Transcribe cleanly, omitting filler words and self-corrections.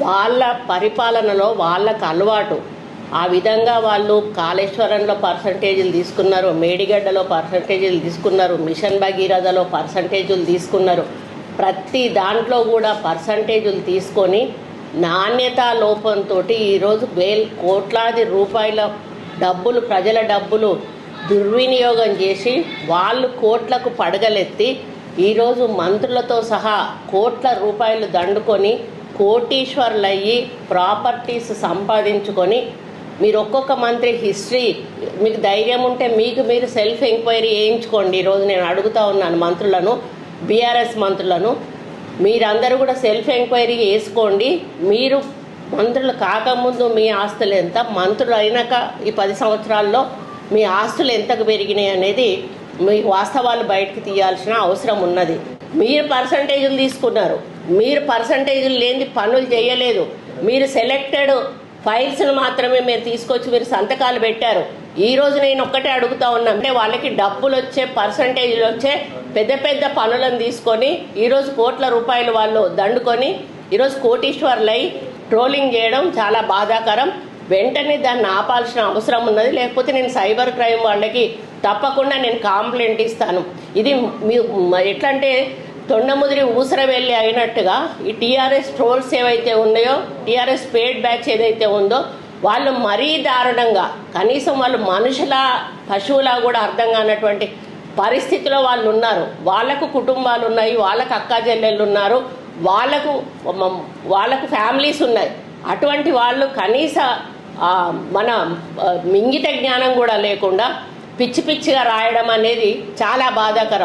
వాళ్ళ పరిపాలనలో వాళ్ళకు అలవాటు. ఆ విధంగా వాళ్ళు కాళేశ్వరంలో పర్సంటేజీలు తీసుకున్నారు, మేడిగడ్డలో పర్సంటేజీలు తీసుకున్నారు, మిషన్ భగీరథలో పర్సంటేజీలు తీసుకున్నారు. ప్రతి దాంట్లో కూడా పర్సంటేజీలు తీసుకొని నాణ్యతా లోపంతో ఈరోజు కోట్లాది రూపాయల డబ్బులు, ప్రజల డబ్బులు దుర్వినియోగం చేసి వాళ్ళు కోట్లకు పడగలెత్తి ఈరోజు మంత్రులతో సహా కోట్ల రూపాయలు దండుకొని కోటీశ్వర్లయ్యి ప్రాపర్టీస్ సంపాదించుకొని మీరు ఒక్కొక్క మంత్రి హిస్టరీ మీకు ధైర్యం ఉంటే మీకు మీరు సెల్ఫ్ ఎంక్వైరీ చేయించుకోండి. ఈరోజు నేను అడుగుతా ఉన్నాను మంత్రులను, బీఆర్ఎస్ మంత్రులను, మీరందరూ కూడా సెల్ఫ్ ఎంక్వైరీ చేసుకోండి. మీరు మంత్రులు కాకముందు మీ ఆస్తులు ఎంత, మంత్రులు అయినాక ఈ 10 సంవత్సరాల్లో మీ ఆస్తులు ఎంతకు పెరిగినాయి అనేది మీ వాస్తవాలు బయటకు తీయాల్సిన అవసరం ఉన్నది. మీరు పర్సంటేజీలు తీసుకున్నారు, మీరు పర్సంటేజీలు లేని పనులు చేయలేదు. మీరు సెలెక్టెడ్ ఫైల్స్ను మాత్రమే మీరు తీసుకొచ్చి మీరు సంతకాలు పెట్టారు. ఈరోజు నేను ఒక్కటే అడుగుతా ఉన్నా, అంటే వాళ్ళకి డబ్బులు వచ్చే, పర్సంటేజీలు వచ్చే పెద్ద పెద్ద పనులను తీసుకొని ఈరోజు కోట్ల రూపాయలు వాళ్ళు దండుకొని ఈరోజు కోటీశ్వర్లై ట్రోలింగ్ చేయడం చాలా బాధాకరం. వెంటనే దాన్ని ఆపాల్సిన అవసరం ఉన్నది. లేకపోతే నేను సైబర్ క్రైమ్ వాళ్ళకి తప్పకుండా నేను కంప్లైంట్ ఇస్తాను. ఇది ఎట్లంటే తొండముదిరి ఊసరవెల్లి అయినట్టుగా ఈ టీఆర్ఎస్ ట్రోల్స్ ఏవైతే ఉన్నాయో, టీఆర్ఎస్ పేడ్ బ్యాచ్ ఏదైతే ఉందో వాళ్ళు మరీ దారుణంగా, కనీసం వాళ్ళు మనుషుల పశువులా కూడా అర్థం కానటువంటి పరిస్థితిలో వాళ్ళు ఉన్నారు. వాళ్ళకు కుటుంబాలు ఉన్నాయి, వాళ్ళకు అక్కా చెల్లెళ్ళు ఉన్నారు, వాళ్ళకు ఫ్యామిలీస్ ఉన్నాయి. అటువంటి వాళ్ళు కనీస మన మింగిత జ్ఞానం కూడా లేకుండా పిచ్చి పిచ్చిగా రాయడం అనేది చాలా బాధాకరం.